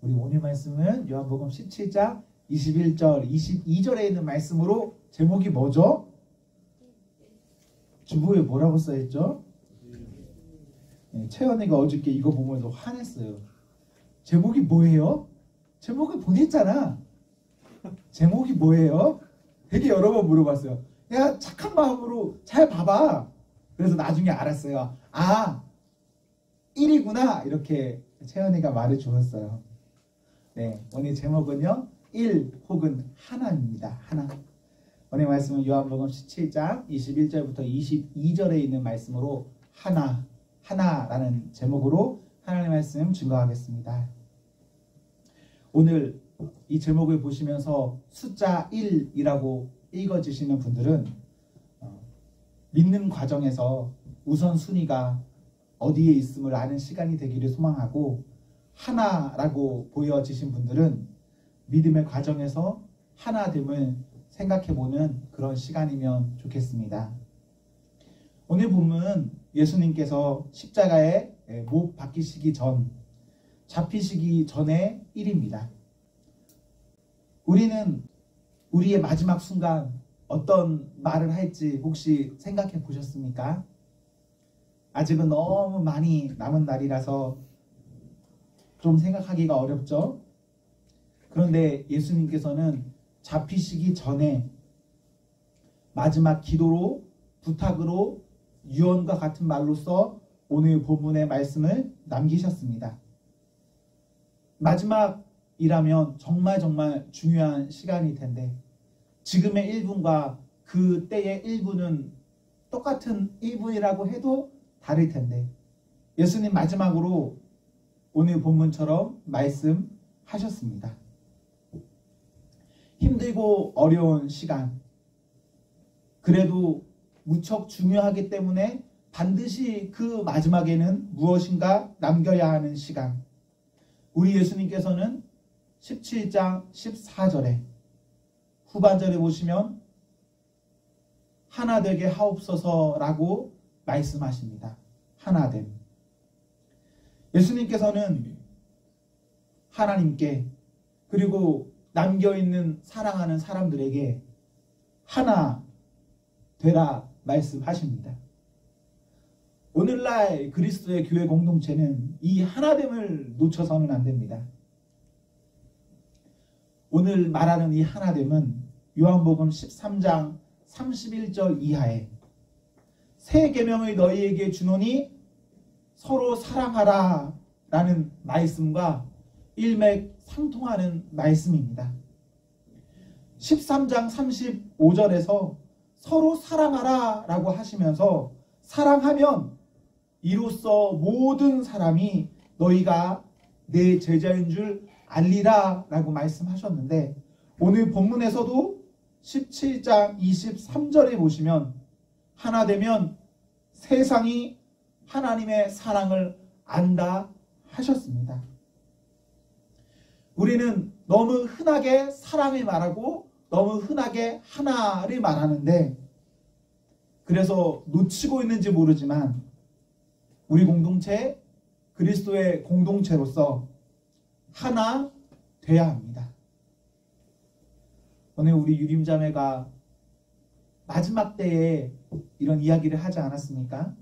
우리 오늘 말씀은 요한복음 17장 21절, 22절에 있는 말씀으로 제목이 뭐죠? 주보에 뭐라고 써있죠? 네, 채연이가 어저께 이거 보면서 화냈어요. 제목이 뭐예요? 제목을 보냈잖아. 제목이 뭐예요? 되게 여러 번 물어봤어요. 야, 착한 마음으로 잘 봐봐. 그래서 나중에 알았어요. 아, 1이구나. 이렇게 채연이가 말을 주었어요. 네, 오늘 제목은요, 1 혹은 하나입니다. 하나. 오늘 말씀은 요한복음 17장 21절부터 22절에 있는 말씀으로 하나라는 제목으로 하나님의 말씀 증거하겠습니다. 오늘 이 제목을 보시면서 숫자 1이라고 읽어주시는 분들은 믿는 과정에서 우선순위가 어디에 있음을 아는 시간이 되기를 소망하고, 하나라고 보여지신 분들은 믿음의 과정에서 하나됨을 생각해보는 그런 시간이면 좋겠습니다. 오늘 본문 예수님께서 십자가에 못 박히시기 전, 잡히시기 전의 일입니다. 우리는 우리의 마지막 순간 어떤 말을 할지 혹시 생각해 보셨습니까? 아직은 너무 많이 남은 날이라서 좀 생각하기가 어렵죠? 그런데 예수님께서는 잡히시기 전에 마지막 기도로, 부탁으로, 유언과 같은 말로써 오늘 본문의 말씀을 남기셨습니다. 마지막이라면 정말 중요한 시간일 텐데, 지금의 1분과 그 때의 1분은 똑같은 1분이라고 해도 다를 텐데, 예수님 마지막으로 오늘 본문처럼 말씀하셨습니다. 힘들고 어려운 시간, 그래도 무척 중요하기 때문에 반드시 그 마지막에는 무엇인가 남겨야 하는 시간, 우리 예수님께서는 17장 14절에 후반절에 보시면 하나 되게 하옵소서라고 말씀하십니다. 하나됨. 예수님께서는 하나님께, 그리고 남겨있는 사랑하는 사람들에게 하나 되라 말씀하십니다. 오늘날 그리스도의 교회 공동체는 이 하나됨을 놓쳐서는 안 됩니다. 오늘 말하는 이 하나됨은 요한복음 13장 31절 이하에 새 계명을 너희에게 주노니 서로 사랑하라 라는 말씀과 일맥상통하는 말씀입니다. 13장 35절에서 서로 사랑하라 라고 하시면서, 사랑하면 이로써 모든 사람이 너희가 내 제자인 줄 알리라 라고 말씀하셨는데, 오늘 본문에서도 17장 23절에 보시면 하나 되면 세상이 하나님의 사랑을 안다 하셨습니다. 우리는 너무 흔하게 사랑을 말하고 너무 흔하게 하나를 말하는데, 그래서 놓치고 있는지 모르지만 우리 공동체, 그리스도의 공동체로서 하나 돼야 합니다. 오늘 우리 유림자매가 마지막 때에 이런 이야기를 하지 않았습니까?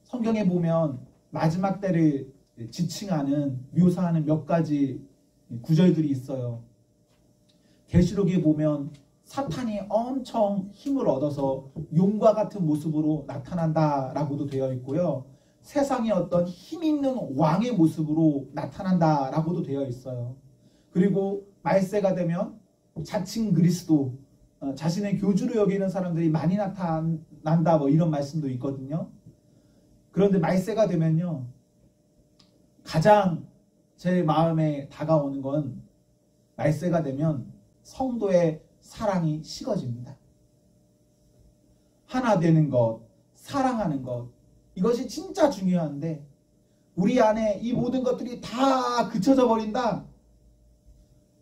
성경에 보면 마지막 때를 지칭하는, 묘사하는 몇 가지 구절들이 있어요. 계시록에 보면 사탄이 엄청 힘을 얻어서 용과 같은 모습으로 나타난다라고도 되어 있고요. 세상에 어떤 힘 있는 왕의 모습으로 나타난다라고도 되어 있어요. 그리고 말세가 되면 자칭 그리스도, 자신의 교주로 여기는 사람들이 많이 나타난다, 뭐 이런 말씀도 있거든요. 그런데 말세가 되면요, 가장 제 마음에 다가오는 건, 말세가 되면 성도의 사랑이 식어집니다. 하나 되는 것, 사랑하는 것, 이것이 진짜 중요한데 우리 안에 이 모든 것들이 다 그쳐져 버린다?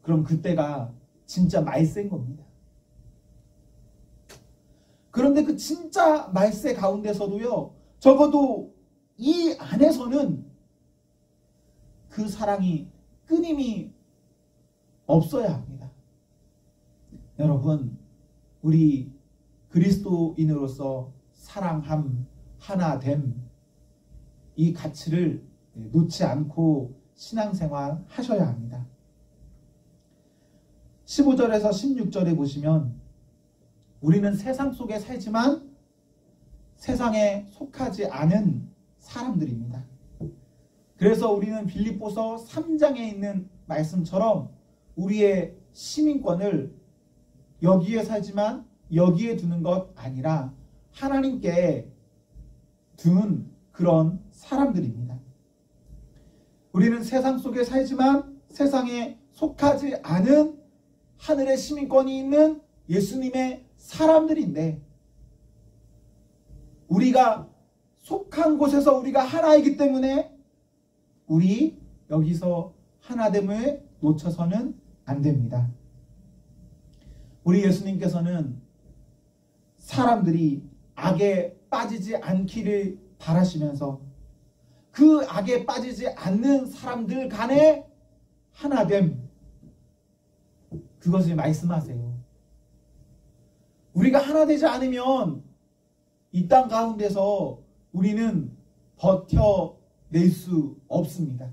그럼 그때가 진짜 말세인 겁니다. 그런데 그 진짜 말세 가운데서도요, 적어도 이 안에서는 그 사랑이 끊임이 없어야 합니다. 여러분, 우리 그리스도인으로서 사랑함, 하나됨, 이 가치를 놓지 않고 신앙생활 하셔야 합니다. 15절에서 16절에 보시면 우리는 세상 속에 살지만 세상에 속하지 않은 사람들입니다. 그래서 우리는 빌립보서 3장에 있는 말씀처럼 우리의 시민권을 여기에 살지만 여기에 두는 것 아니라 하나님께 둔 그런 사람들입니다. 우리는 세상 속에 살지만 세상에 속하지 않은 하늘의 시민권이 있는 예수님의 사람들인데, 우리가 속한 곳에서 우리가 하나이기 때문에 우리 여기서 하나됨을 놓쳐서는 안 됩니다. 우리 예수님께서는 사람들이 악에 빠지지 않기를 바라시면서 그 악에 빠지지 않는 사람들 간의 하나됨, 그것을 말씀하세요. 우리가 하나 되지 않으면 이 땅 가운데서 우리는 버텨낼 수 없습니다.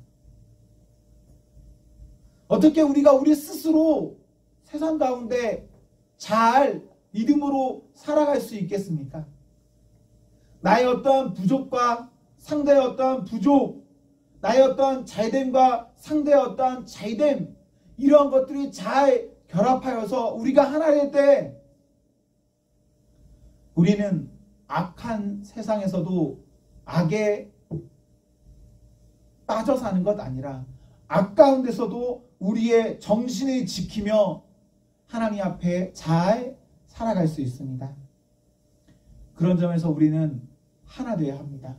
어떻게 우리가 우리 스스로 세상 가운데 잘 믿음으로 살아갈 수 있겠습니까? 나의 어떤 부족과 상대의 어떤 부족, 나의 어떤 잘됨과 상대의 어떤 잘됨, 이러한 것들이 잘 결합하여서 우리가 하나 될 때 우리는 악한 세상에서도 악에 빠져 사는 것 아니라 악 가운데서도 우리의 정신을 지키며 하나님 앞에 잘 살아갈 수 있습니다. 그런 점에서 우리는 하나 되어야 합니다.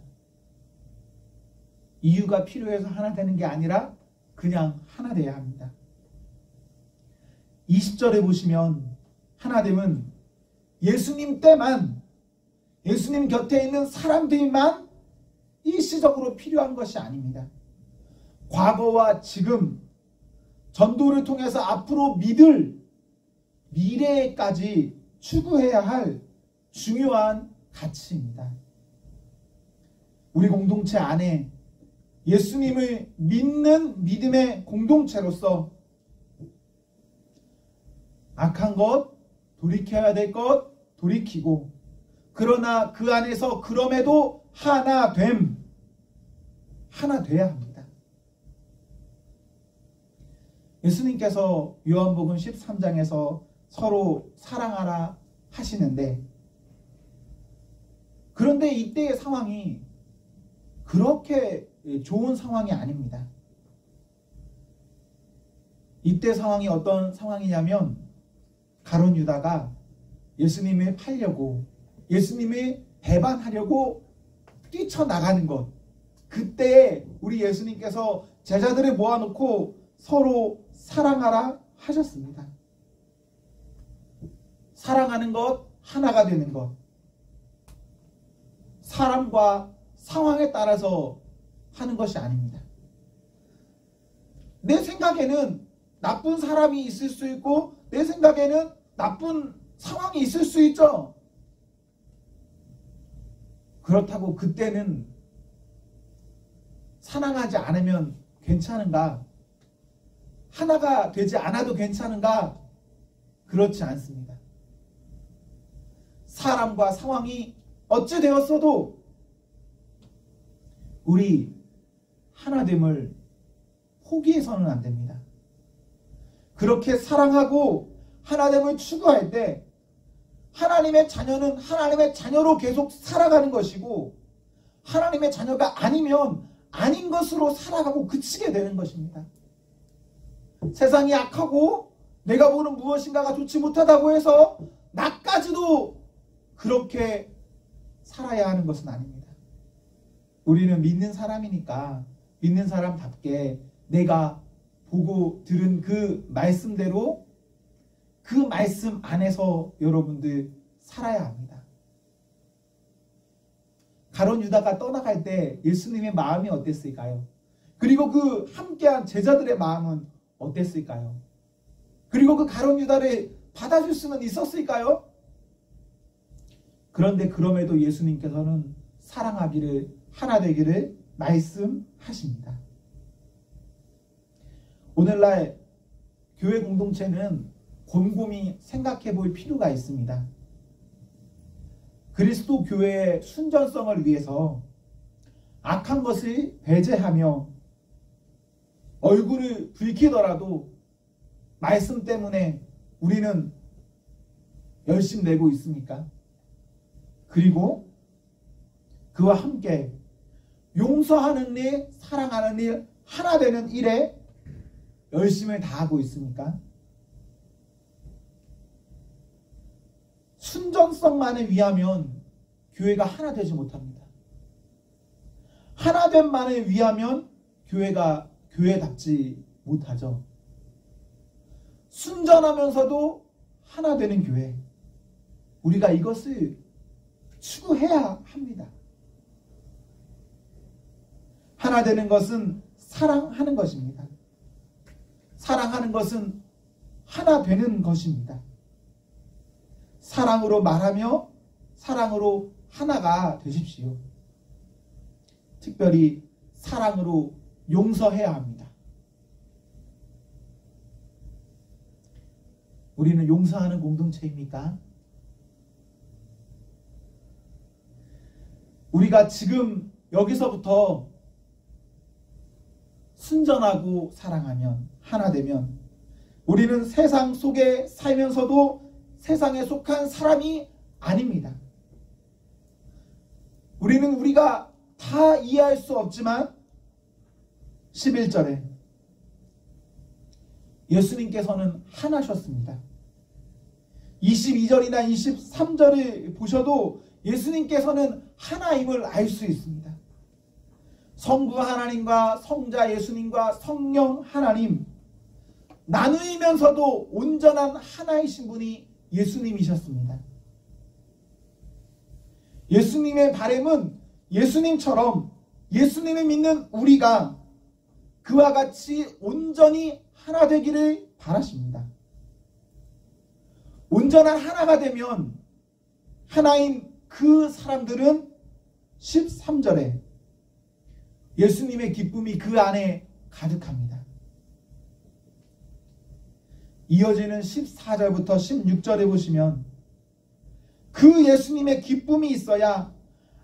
이유가 필요해서 하나 되는 게 아니라 그냥 하나 되어야 합니다. 20절에 보시면 하나됨은 예수님 때만, 예수님 곁에 있는 사람들만 일시적으로 필요한 것이 아닙니다. 과거와 지금, 전도를 통해서 앞으로 믿을 미래까지 추구해야 할 중요한 가치입니다. 우리 공동체 안에 예수님을 믿는 믿음의 공동체로서 악한 것, 돌이켜야 될 것 돌이키고, 그러나 그 안에서 그럼에도 하나 돼야 합니다. 예수님께서 요한복음 13장에서 서로 사랑하라 하시는데, 그런데 이때의 상황이 그렇게 좋은 상황이 아닙니다. 이때 상황이 어떤 상황이냐면, 가룟 유다가 예수님을 팔려고, 예수님을 배반하려고 뛰쳐나가는 것, 그때 우리 예수님께서 제자들을 모아놓고 서로 사랑하라 하셨습니다. 사랑하는 것, 하나가 되는 것, 사람과 상황에 따라서 하는 것이 아닙니다. 내 생각에는 나쁜 사람이 있을 수 있고 내 생각에는 나쁜 상황이 있을 수 있죠. 그렇다고 그때는 사랑하지 않으면 괜찮은가? 하나가 되지 않아도 괜찮은가? 그렇지 않습니다. 사람과 상황이 어찌 되었어도 우리 하나됨을 포기해서는 안 됩니다. 그렇게 사랑하고 하나됨을 추구할 때 하나님의 자녀는 하나님의 자녀로 계속 살아가는 것이고, 하나님의 자녀가 아니면 아닌 것으로 살아가고 그치게 되는 것입니다. 세상이 악하고 내가 보는 무엇인가가 좋지 못하다고 해서 나까지도 그렇게 살아야 하는 것은 아닙니다. 우리는 믿는 사람이니까 믿는 사람답게 내가 보고 들은 그 말씀대로 그 말씀 안에서 여러분들 살아야 합니다. 가룟 유다가 떠나갈 때 예수님의 마음이 어땠을까요? 그리고 그 함께한 제자들의 마음은 어땠을까요? 그리고 그 가룟 유다를 받아줄 수는 있었을까요? 그런데 그럼에도 예수님께서는 사랑하기를, 하나 되기를 말씀하십니다. 오늘날 교회 공동체는 곰곰이 생각해 볼 필요가 있습니다. 그리스도 교회의 순전성을 위해서 악한 것을 배제하며 얼굴을 붉히더라도 말씀 때문에 우리는 열심 내고 있습니까? 그리고 그와 함께 용서하는 일, 사랑하는 일, 하나 되는 일에 열심을 다하고 있습니까? 순전성만을 위하면 교회가 하나 되지 못합니다. 하나됨만을 위하면 교회가 교회답지 못하죠. 순전하면서도 하나 되는 교회, 우리가 이것을 추구해야 합니다. 하나 되는 것은 사랑하는 것입니다. 사랑하는 것은 하나 되는 것입니다. 사랑으로 말하며 사랑으로 하나가 되십시오. 특별히 사랑으로 용서해야 합니다. 우리는 용서하는 공동체입니까? 우리가 지금 여기서부터 순전하고 사랑하면, 하나 되면 우리는 세상 속에 살면서도 세상에 속한 사람이 아닙니다. 우리는 우리가 다 이해할 수 없지만 11절에 예수님께서는 하나셨습니다. 22절이나 23절을 보셔도 예수님께서는 하나임을 알 수 있습니다. 성부 하나님과 성자 예수님과 성령 하나님, 나누이면서도 온전한 하나이신 분이 예수님이셨습니다. 예수님의 바람은 예수님처럼 예수님을 믿는 우리가 그와 같이 온전히 하나 되기를 바라십니다. 온전한 하나가 되면 하나인 그 사람들은 13절에 예수님의 기쁨이 그 안에 가득합니다. 이어지는 14절부터 16절에 보시면 그 예수님의 기쁨이 있어야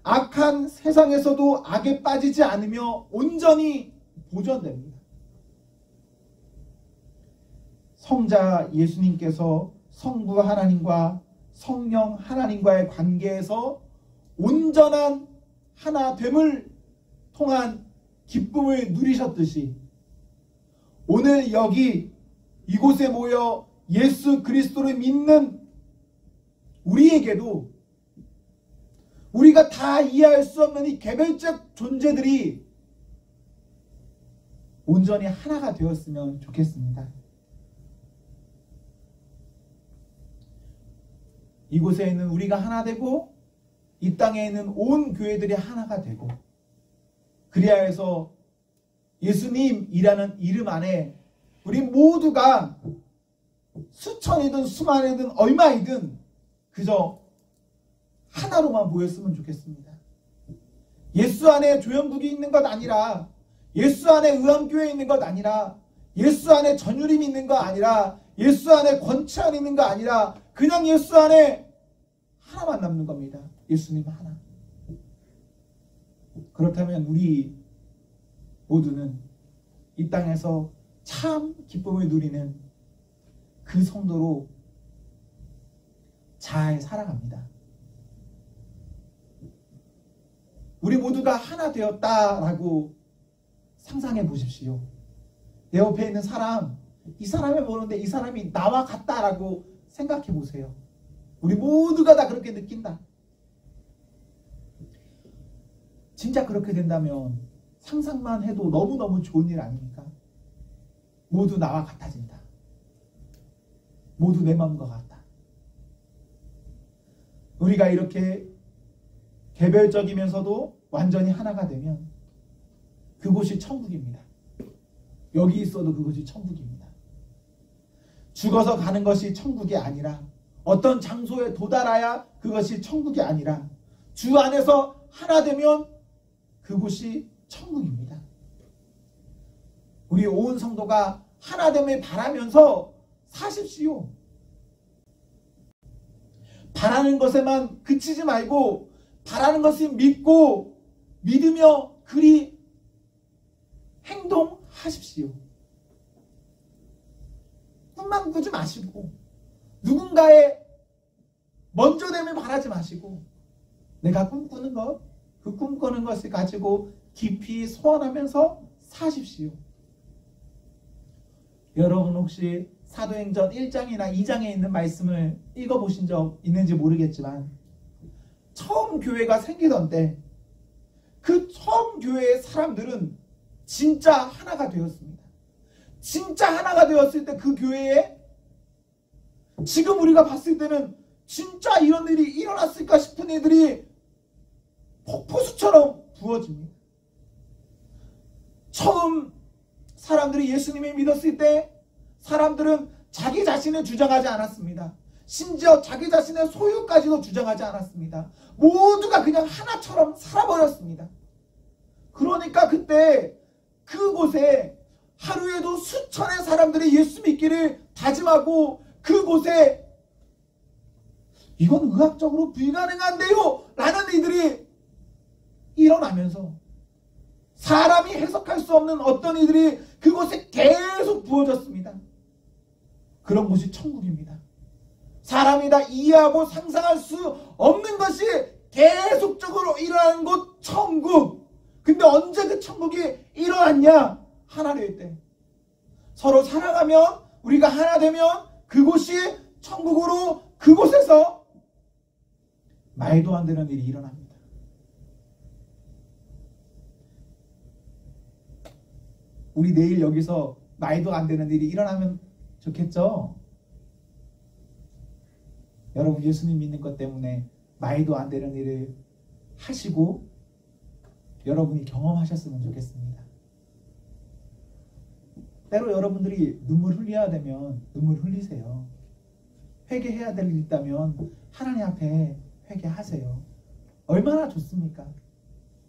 악한 세상에서도 악에 빠지지 않으며 온전히 보존됩니다. 성자 예수님께서 성부 하나님과 성령 하나님과의 관계에서 온전한 하나됨을 통한 기쁨을 누리셨듯이 오늘 여기 이곳에 모여 예수 그리스도를 믿는 우리에게도 우리가 다 이해할 수 없는 이 개별적 존재들이 온전히 하나가 되었으면 좋겠습니다. 이곳에 있는 우리가 하나 되고 이 땅에 있는 온 교회들이 하나가 되고 그리하여 해서 예수님이라는 이름 안에 우리 모두가 수천이든 수만이든 얼마이든 그저 하나로만 모였으면 좋겠습니다. 예수 안에 조영국이 있는 것 아니라, 예수 안에 의암교회 있는 것 아니라, 예수 안에 전유림이 있는 것 아니라, 예수 안에 권치안 있는 거 아니라 그냥 예수 안에 하나만 남는 겁니다. 예수님 하나. 그렇다면 우리 모두는 이 땅에서 참 기쁨을 누리는 그 성도로 잘 살아갑니다. 우리 모두가 하나 되었다라고 상상해 보십시오. 내 옆에 있는 사람, 이 사람을 보는데 이 사람이 나와 같다라고 생각해 보세요. 우리 모두가 다 그렇게 느낀다. 진짜 그렇게 된다면 상상만 해도 너무너무 좋은 일 아닙니까? 모두 나와 같아진다. 모두 내 마음과 같다. 우리가 이렇게 개별적이면서도 완전히 하나가 되면 그곳이 천국입니다. 여기 있어도 그것이 천국입니다. 죽어서 가는 것이 천국이 아니라 어떤 장소에 도달해야 그것이 천국이 아니라 주 안에서 하나 되면 그곳이 천국입니다. 우리 온 성도가 하나됨을 바라면서 사십시오. 바라는 것에만 그치지 말고 바라는 것을 믿고 믿으며 그리 행동하십시오. 꿈만 꾸지 마시고 누군가의 먼저됨을 바라지 마시고 내가 꿈꾸는 것, 그 꿈꾸는 것을 가지고 깊이 소원하면서 사십시오. 여러분 혹시 사도행전 1장이나 2장에 있는 말씀을 읽어보신 적 있는지 모르겠지만 처음 교회가 생기던 때 그 처음 교회의 사람들은 진짜 하나가 되었습니다. 진짜 하나가 되었을 때 그 교회에 지금 우리가 봤을 때는 진짜 이런 일이 일어났을까 싶은 일들이 폭포수처럼 부어집니다. 처음 사람들이 예수님을 믿었을 때 사람들은 자기 자신을 주장하지 않았습니다. 심지어 자기 자신의 소유까지도 주장하지 않았습니다. 모두가 그냥 하나처럼 살아버렸습니다. 그러니까 그때 그곳에 하루에도 수천의 사람들이 예수 믿기를 다짐하고 그곳에 이건 의학적으로 불가능한데요 라는 이들이 일어나면서 사람이 해석할 수 없는 어떤 이들이 그곳에 계속 부어졌습니다. 그런 곳이 천국입니다. 사람이 다 이해하고 상상할 수 없는 것이 계속적으로 일어나는 곳 천국. 근데 언제 그 천국이 일어났냐? 하나 될 때. 서로 사랑하면 우리가 하나 되면 그곳이 천국으로 그곳에서 말도 안 되는 일이 일어납니다. 우리 내일 여기서 말도 안 되는 일이 일어나면 좋겠죠? 여러분 예수님 믿는 것 때문에 말도 안 되는 일을 하시고 여러분이 경험하셨으면 좋겠습니다. 때로 여러분들이 눈물 흘려야 되면 눈물 흘리세요. 회개해야 될 일 있다면 하나님 앞에 회개하세요. 얼마나 좋습니까?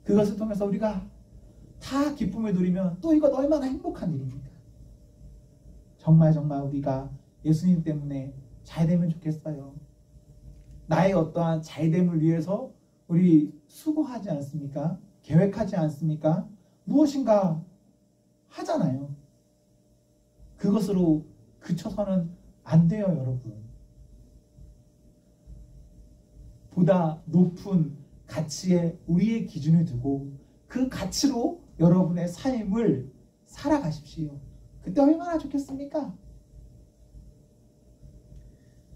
그것을 통해서 우리가 다 기쁨을 누리면 또 이것 얼마나 행복한 일입니까? 정말 우리가 예수님 때문에 잘 되면 좋겠어요. 나의 어떠한 잘됨을 위해서 우리 수고하지 않습니까? 계획하지 않습니까? 무엇인가 하잖아요. 그것으로 그쳐서는 안 돼요, 여러분. 보다 높은 가치에 우리의 기준을 두고 그 가치로 여러분의 삶을 살아가십시오. 그때 얼마나 좋겠습니까?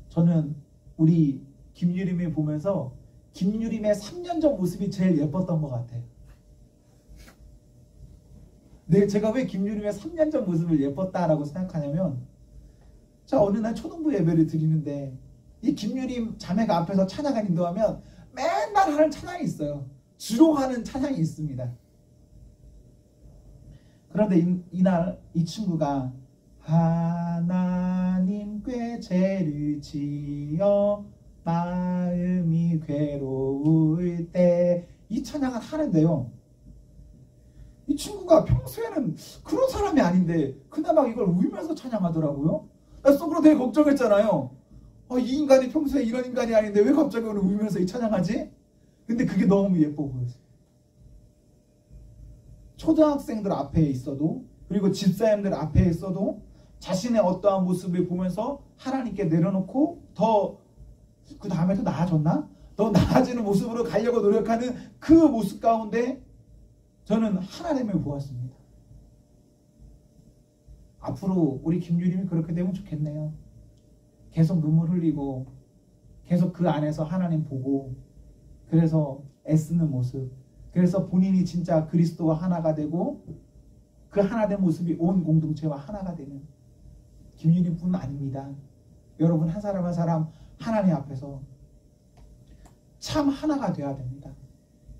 저는 우리 김유림을 보면서 김유림의 3년 전 모습이 제일 예뻤던 것 같아요. 네, 제가 왜 김유림의 3년 전 모습을 예뻤다라고 생각하냐면 자 어느 날 초등부 예배를 드리는데 이 김유림 자매가 앞에서 찬양을 인도하면 맨날 하는 찬양이 있어요. 주로 하는 찬양이 있습니다. 그런데 이날 이 친구가 하나님께 죄를 지어 마음이 괴로울 때 이 찬양을 하는데요. 이 친구가 평소에는 그런 사람이 아닌데 그나마 이걸 울면서 찬양하더라고요. 나 속으로 되게 걱정했잖아요. 이 인간이 평소에 이런 인간이 아닌데 왜 갑자기 오늘 울면서 이 찬양하지? 근데 그게 너무 예뻐 보였어요. 초등학생들 앞에 있어도 그리고 집사님들 앞에 있어도 자신의 어떠한 모습을 보면서 하나님께 내려놓고 그 다음에 더 나아졌나? 더 나아지는 모습으로 가려고 노력하는 그 모습 가운데 저는 하나님을 보았습니다. 앞으로 우리 김유림이 그렇게 되면 좋겠네요. 계속 눈물 흘리고 계속 그 안에서 하나님 보고 그래서 애쓰는 모습, 그래서 본인이 진짜 그리스도와 하나가 되고 그 하나된 모습이 온 공동체와 하나가 되는 김유림뿐 아닙니다. 여러분 한 사람 한 사람 하나님 앞에서 참 하나가 되어야 됩니다.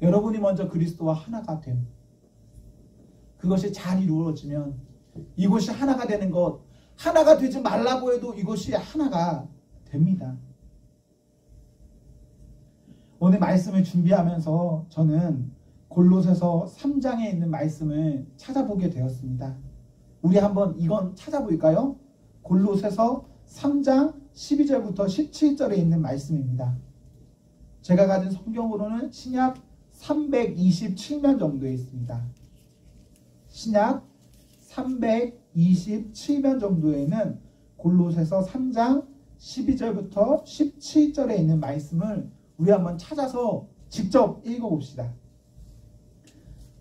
여러분이 먼저 그리스도와 하나가 됨. 그것이 잘 이루어지면 이곳이 하나가 되는 것, 하나가 되지 말라고 해도 이것이 하나가 됩니다. 오늘 말씀을 준비하면서 저는 골로새서 3장에 있는 말씀을 찾아보게 되었습니다. 우리 한번 이건 찾아볼까요? 골로새서 3장 12절부터 17절에 있는 말씀입니다. 제가 가진 성경으로는 신약 327면 정도에 있습니다. 신약 327면 정도에는 골로새서 3장 12절부터 17절에 있는 말씀을 우리 한번 찾아서 직접 읽어봅시다.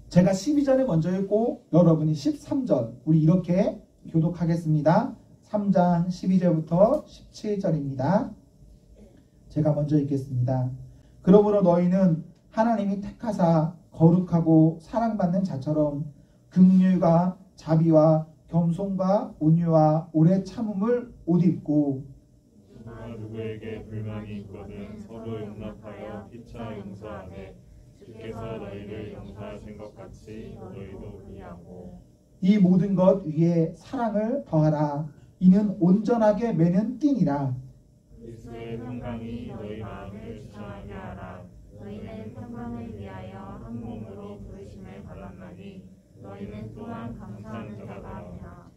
제가 12절을 먼저 읽고 여러분이 13절 우리 이렇게 교독하겠습니다. 3장 12절부터 17절입니다. 제가 먼저 읽겠습니다. 그러므로 너희는 하나님이 택하사 거룩하고 사랑받는 자처럼 긍휼과 자비와 겸손과 온유와 오래 참음을 옷 입고 누구에게 불만이 있거든 서로 용납하여 피차 용서하되 주께서 너희를 용서하신 것 같이 너희도 그리하고 이 모든 것 위에 사랑을 더하라. 이는 온전하게 매는 띠니라. 그리스도의 평강이 너희 마음을 지정하게 하라. 너희는 평강을 위하여 한 몸으로 부르심을 받았나니 너희는 또한 감사하는 자가 되라.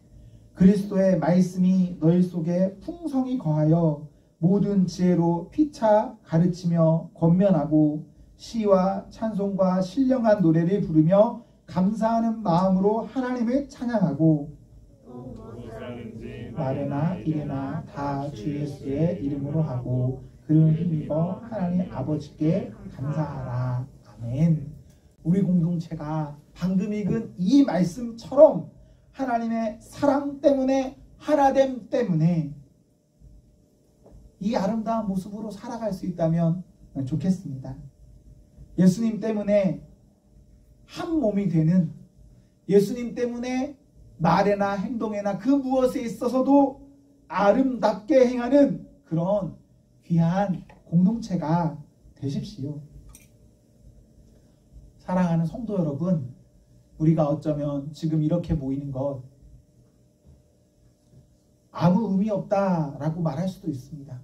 그리스도의 말씀이 너희 속에 풍성히 거하여 모든 지혜로 피차 가르치며 권면하고 시와 찬송과 신령한 노래를 부르며 감사하는 마음으로 하나님을 찬양하고 무엇이라든지 말이나 일이나 다 주 예수의 이름으로 하고 그를 힘입어 하나님 아버지께 감사하라. 아멘. 우리 공동체가 방금 읽은 이 말씀처럼 하나님의 사랑 때문에 하나됨 때문에 이 아름다운 모습으로 살아갈 수 있다면 좋겠습니다. 예수님 때문에 한 몸이 되는, 예수님 때문에 말에나 행동에나 그 무엇에 있어서도 아름답게 행하는 그런 귀한 공동체가 되십시오. 사랑하는 성도 여러분, 우리가 어쩌면 지금 이렇게 모이는 것 아무 의미 없다라고 말할 수도 있습니다.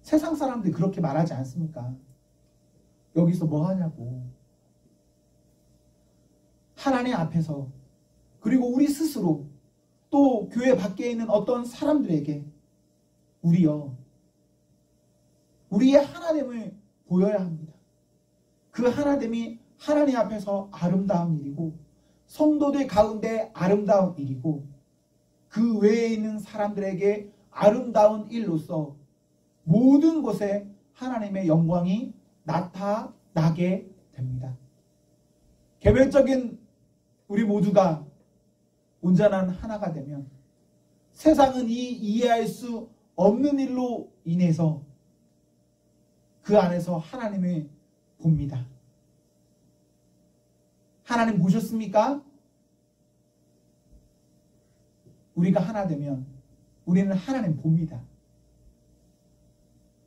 세상 사람들이 그렇게 말하지 않습니까? 여기서 뭐 하냐고. 하나님 앞에서 그리고 우리 스스로 또 교회 밖에 있는 어떤 사람들에게 우리의 하나됨을 보여야 합니다. 그 하나됨이 하나님 앞에서 아름다운 일이고 성도들 가운데 아름다운 일이고 그 외에 있는 사람들에게 아름다운 일로서 모든 곳에 하나님의 영광이 나타나게 됩니다. 개별적인 우리 모두가 온전한 하나가 되면 세상은 이 이해할 수 없는 일로 인해서 그 안에서 하나님을 봅니다. 하나님 보셨습니까? 우리가 하나 되면 우리는 하나님 봅니다.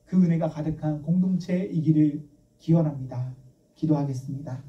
그 은혜가 가득한 공동체이기를 기원합니다. 기도하겠습니다.